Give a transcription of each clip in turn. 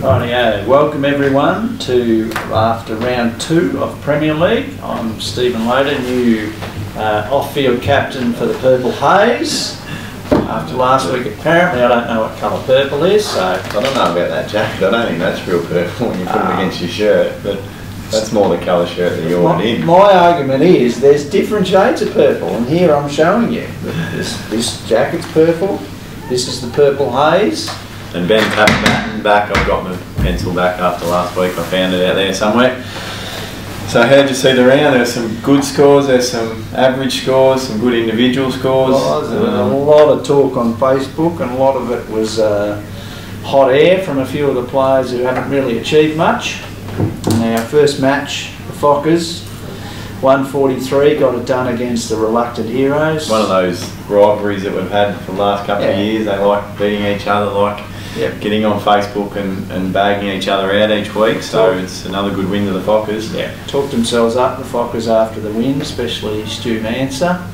Rightio, welcome everyone to after round 2 of Premier League. I'm Stephen Loader, new off-field captain for the Purple Haze. After last week, apparently I don't know what colour purple is, so... I don't know about that jacket. I don't think that's real purple when you put it against your shirt, but that's more the colour shirt that you're in. My argument is there's different shades of purple, and here I'm showing you. This jacket's purple, this is the Purple Haze. And Ben tapped back. I've got my pencil back after last week. I found it out there somewhere. So how did you see the round? There's some good scores, there's some average scores, some good individual scores. Well, there was a lot of talk on Facebook, and a lot of it was hot air from a few of the players who haven't really achieved much. And our first match, the Fockers, 143, got it done against the Reluctant Heroes. One of those rivalries that we've had for the last couple of years. They like beating each other, like getting on Facebook and bagging each other out each week, so it's another good win to the Fockers. Yeah, talked themselves up, the Fockers, after the win, especially Stu Manser.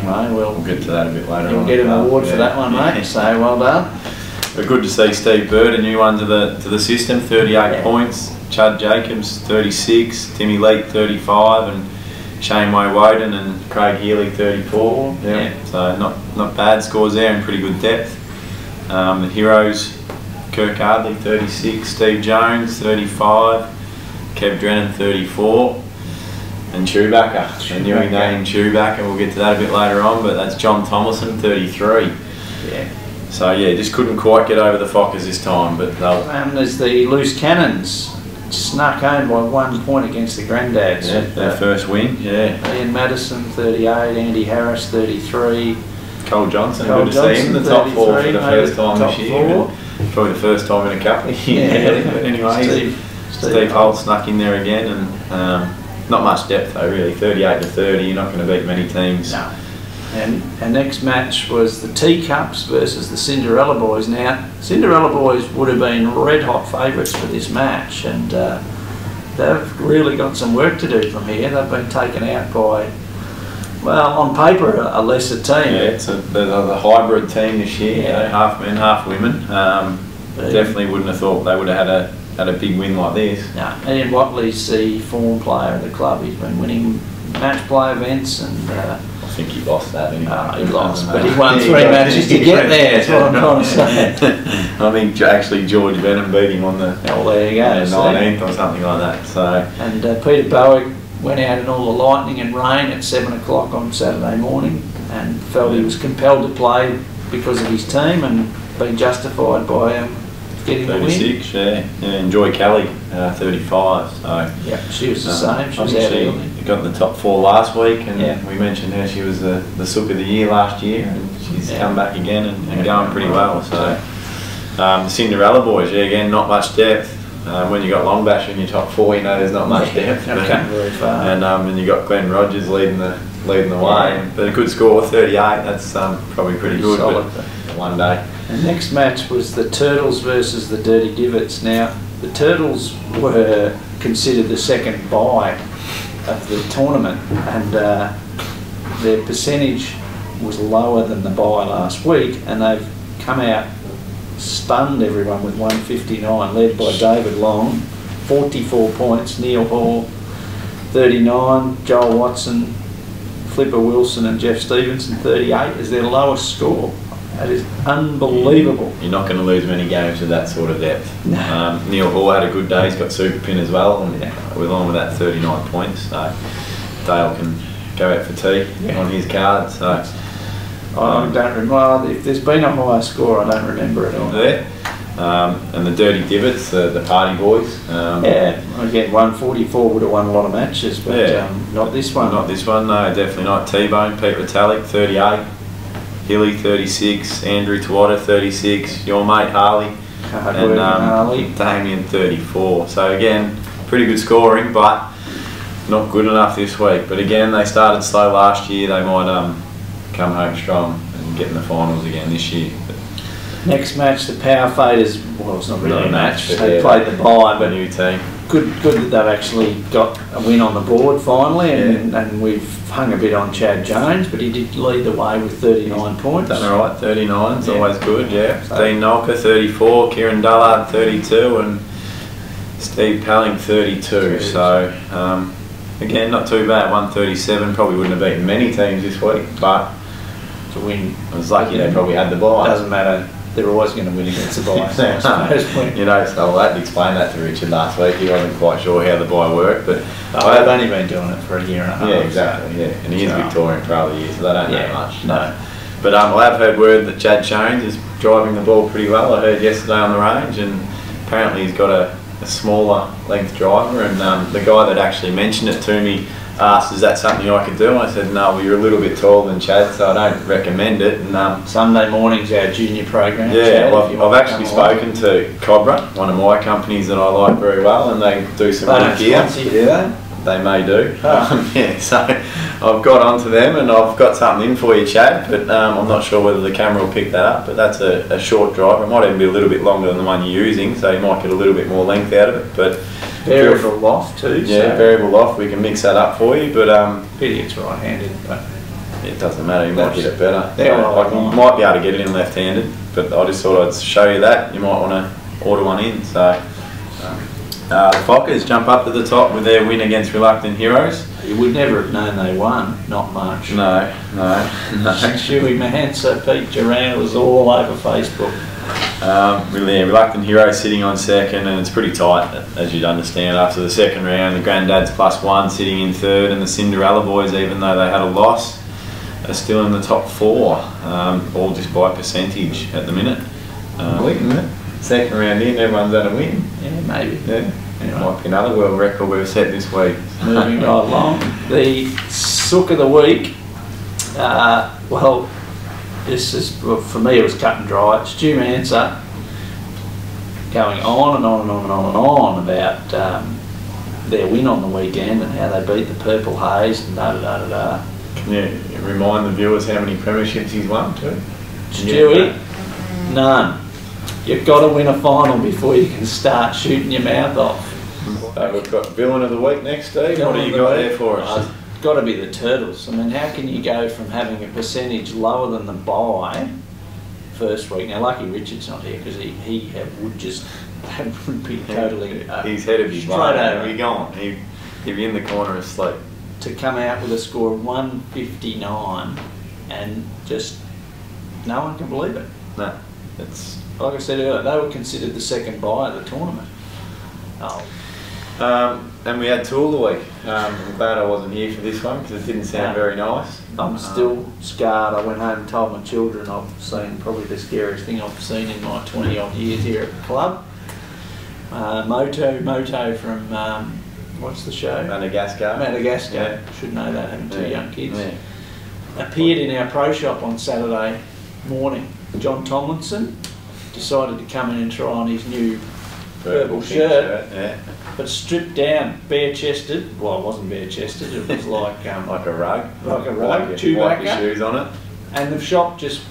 Anyway, we'll get to that a bit later on. You'll get an award for that one, mate, so well done. But good to see Steve Bird, a new one to the system, 38 points. Chad Jacobs, 36. Timmy Leake, 35. And Shane Woden and Craig Healy, 34. So not bad scores there and pretty good depth. The Heroes, Kirk Ardley, 36. Steve Jones, 35. Kev Drennan, 34. And Chewbacca, a new name Chewbacca. We'll get to that a bit later on, but that's John Thomason, 33. So yeah, just couldn't quite get over the Fockers this time, but they'll... And there's the Loose Cannons, snuck home by 1 point against the Granddads. Yeah, their first win, Ian Madison, 38, Andy Harris, 33. Cole Johnson, good to see him in the top 4 for the first time this year. Probably the first time in a couple of years. Anyway, Steve Holt snuck in there again, and not much depth though, really. 38 to 30, you're not going to beat many teams. No. And our next match was the Teacups versus the Cinderella Boys. Now, Cinderella Boys would have been red hot favourites for this match, and they've really got some work to do from here. They've been taken out by, well, on paper, a lesser team. Yeah, it's the hybrid team this year, half men, half women. Definitely wouldn't have thought they would have had a big win like this. No, Ian Watley's the form player of the club. He's been winning match play events, and I think he lost that anyway. He lost, but he won 3 matches to get there, that's what I'm trying to say. I think actually George Benham beat him on the 19th or something like that. So. And Peter Bowick went out in all the lightning and rain at 7 o'clock on Saturday morning, and felt he was compelled to play because of his team, and been justified by getting the win. 36, and Joy Kelly, 35. So she was the same. She was out early. Got in the top 4 last week, and we mentioned how she was the Sook of the Year last year, and she's come back again and going pretty well. So the Cinderella Boys, again, not much depth. When you got Longbash in your top 4, you know there's not much depth. Very far. And you got Glenn Rogers leading the way, but a good score, 38. That's probably pretty good. Solid. But one day. The next match was the Turtles versus the Dirty Divots. Now, the Turtles were considered the second bye of the tournament, and their percentage was lower than the bye last week, and they've come out, stunned everyone with 159, led by David Long, 44 points, Neil Hall, 39, Joel Watson, Flipper Wilson and Jeff Stevenson, 38 is their lowest score. That is unbelievable. You're not going to lose many games with that sort of depth. No. Neil Hall had a good day. He's got super pin as well, and along with that 39 points, so Dale can go out for tea on his card. So I don't remember. If there's been a higher score, I don't remember it all. And the Dirty Divots, the Party Boys. Again, 144 would have won a lot of matches, but not this one. Not this one, no, definitely not. T-Bone, Pete Retallick, 38. Hilly, 36, Andrew Tawada, 36, your mate Harley, and Damien, 34. So again, pretty good scoring, but not good enough this week. But again, they started slow last year. They might come home strong and get in the finals again this year. Next match, the Power Faders. Well, it's not really a match. They played the bye, but new team. good that they've actually got a win on the board finally, and we've hung a bit on Chad Jones, but he did lead the way with 39 points. Done all right, 39 is always good, yeah. So, Dean Nolker, 34, Kieran Dullard, 32, and Steve Pelling, 32. So, again, not too bad, 137. Probably wouldn't have beaten many teams this week, but to win, I was lucky they probably had the bye. Doesn't matter. They're always going to win against the bye. You know, so I had to explain that to Richard last week. He wasn't quite sure how the bye worked, but I've only been doing it for a year and a half. Yeah, exactly. Yeah, and he is Victorian for other years, so they don't know much. No. But I have heard word that Chad Jones is driving the ball pretty well. I heard yesterday on the range, and apparently he's got a smaller length driver. And the guy that actually mentioned it to me asked, "Is that something I could do?" And I said, "No, well, you're a little bit taller than Chad, so I don't recommend it." And Sunday morning's our junior program. Yeah, Chad, well, I've actually spoken to Cobra, one of my companies that I like very well, and they do some good gear. Do they? They may do. Yeah, so I've got onto them, and I've got something in for you, Chad, but I'm not sure whether the camera will pick that up, but that's a short driver. It might even be a little bit longer than the one you're using, so you might get a little bit more length out of it. But variable loft too. Yeah, so variable loft, we can mix that up for you, but pity it's right-handed, but it doesn't matter, you might get it better. Yeah, so I might be able to get it in left-handed, but I just thought I'd show you that. You might want to order one in. So the Fockers jump up to the top with their win against Reluctant Heroes. You would never have known they won, not much. No. Shuey Mahansa, Pete Duran was all over Facebook. Really, Reluctant Heroes sitting on second, and it's pretty tight, as you'd understand, after the second round. The Granddads +1 sitting in third, and the Cinderella Boys, even though they had a loss, are still in the top 4, all just by percentage at the minute. Isn't it? Second round in, everyone's had a win. Yeah, maybe. Yeah. It might be another world record we've set this week. Moving right along. The Sook of the week, well, this is, well, for me it was cut and dry. Stu Manser going on and on and on and on and on about their win on the weekend and how they beat the Purple Haze and da-da-da-da-da. Can you remind the viewers how many premierships he's won too? Stewie, none. You've got to win a final before you can start shooting your mouth off. So we've got Villain of the Week next, Steve. What do you got there for us? It's got to be the Turtles. I mean, how can you go from having a percentage lower than the bye first week? Now, lucky Richard's not here because he would just would be totally he's head of his straight over. He'd be gone. He'd be in the corner asleep. To come out with a score of 159 and just no one can believe it. No, it's. Like I said earlier, they were considered the second bye of the tournament. Oh. And we had Tool of the Week. I'm glad I wasn't here for this one because it didn't sound very nice. I'm still scarred. I went home and told my children I've seen probably the scariest thing I've seen in my 20 odd years here at the club. Moto from, what's the show? Madagascar. Madagascar. Yeah. Should know that, having 2 young kids. Yeah. Appeared in our pro shop on Saturday morning. John Tomlinson decided to come in and try on his new purple shirt, but stripped down, bare-chested. Well, it wasn't bare-chested. It was like like a rug, Chewbacca. Wipe your shoes on it. And the shop just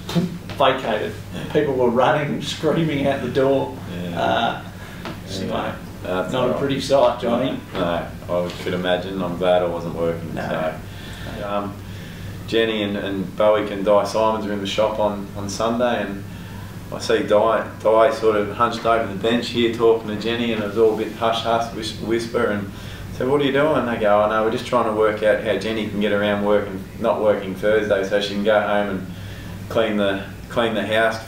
vacated. People were running, screaming out the door. Anyway, not a pretty sight, Johnny. No, I could imagine. I'm glad I wasn't working. No. So, Jenny and Bowie and Di Simons are in the shop on Sunday, and I see Di sort of hunched over the bench here talking to Jenny, and it was all a bit hush-hush, whisper, and said, "What are you doing?" And they go, "Oh no, we're just trying to work out how Jenny can get around not working Thursday, so she can go home and clean the house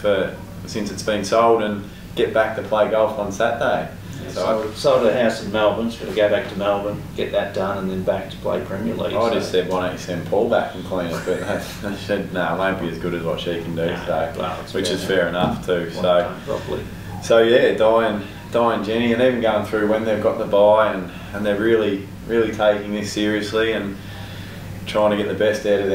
since it's been sold and get back to play golf on Saturday." So I sold a house in Melbourne, so to go back to Melbourne, get that done, and then back to play Premier League. I just said, why don't you send Paul back and clean it? But they said, no, it won't be as good as what she can do. Which is fair enough too. So yeah, Di and Jenny, and even going through when they've got the bye, and they're really taking this seriously and trying to get the best out of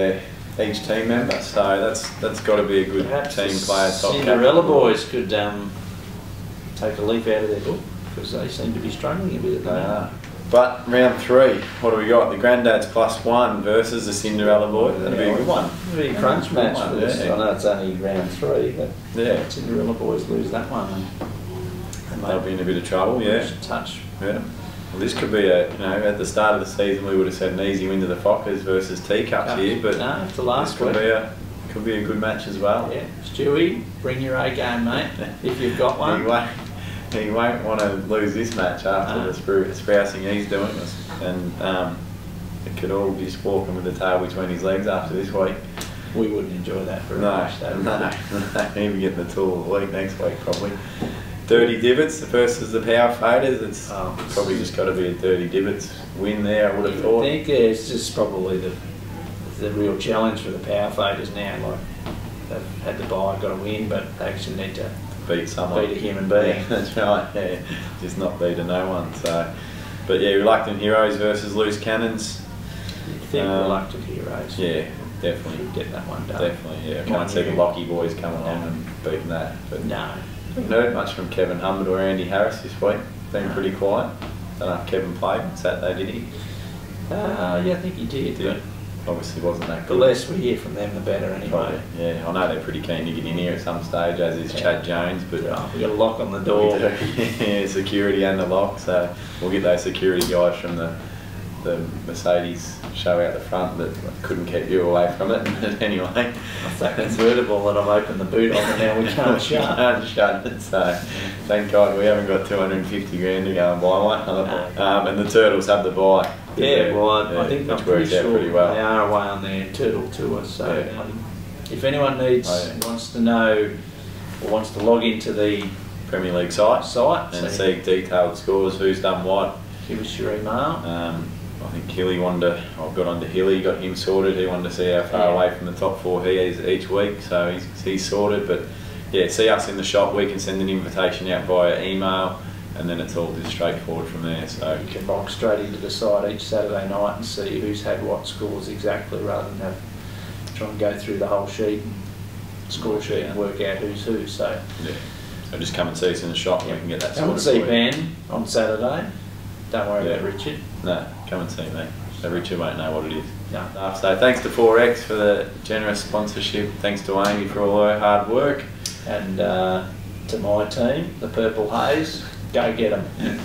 each team member. So that's got to be a good team player. Cinderella Boys could take a leaf out of their book, because they seem to be struggling a bit at the moment. But round 3, what do we got? The Granddads +1 versus the Cinderella Boys. That'll be a good one. It'll be a crunch match for this. I know it's only round 3, but Cinderella Boys lose that one. And they'll be in a bit of trouble, Touch. Yeah. Well, this could be a, at the start of the season we would have said an easy win to the Fockers versus Teacups here, but no, it's the last week. Could be a good match as well. Yeah, Stewie, bring your A game, mate, if you've got one. He won't want to lose this match after the sprousing he's doing us, and it could all be just walking with the tail between his legs after this week. We wouldn't enjoy that very much. No. Even getting the tool of the week next week probably. Dirty Divots versus the Power Faders. It's probably just got to be a Dirty Divots win there, I would have thought. I think it's just probably the real challenge for the Power Faders now. Like, they've had the bye, got to win, but they actually need to beat someone. Beat a human being. Yeah, that's right, yeah. Just not beat a no one. So, but yeah, Reluctant Heroes versus Loose Cannons. You think Reluctant Heroes? Yeah, definitely. Should get that one done. Definitely, yeah. I might see the Lockie boys coming on and beating that. But no. Haven't heard much from Kevin Humbert or Andy Harris this week. Been pretty quiet. Don't know if Kevin played on Saturday, did he? Yeah, I think he did. But obviously wasn't that the good. less we hear from them, the better anyway. Probably, yeah, I know they're pretty keen to get in here at some stage, as is Chad Jones, but we've got a lock on the door. Yeah, security and the lock, so we'll get those security guys from the Mercedes show out the front that couldn't keep you away from it. But anyway, it's that convertible that I've opened the boot on and now we can't shut. Can't shut it, so thank God we haven't got 250 grand to go and buy one. And the Turtles have the buy. Yeah, well, I think which works out pretty well. They are away on their Turtle tour, so if anyone wants to know or wants to log into the Premier League site and see detailed scores, who's done what, give us your email. I think Hilly I've got onto Hilly, got him sorted. He wanted to see how far away from the top 4 he is each week, so he's sorted. But yeah, see us in the shop. We can send an invitation out via email, and then it's all just straightforward from there. So you can log straight into the site each Saturday night and see who's had what scores exactly, rather than try and go through the whole sheet, score sheet, and work out who's who. So yeah, so just come and see us in the shop, and we can get that sorted. Come and see Ben on Saturday. Don't worry about Richard. No, come and see me. So Richard won't know what it is. No. So thanks to 4X for the generous sponsorship. Thanks to Amy for all her hard work. And to my team, the Purple Haze, go get them.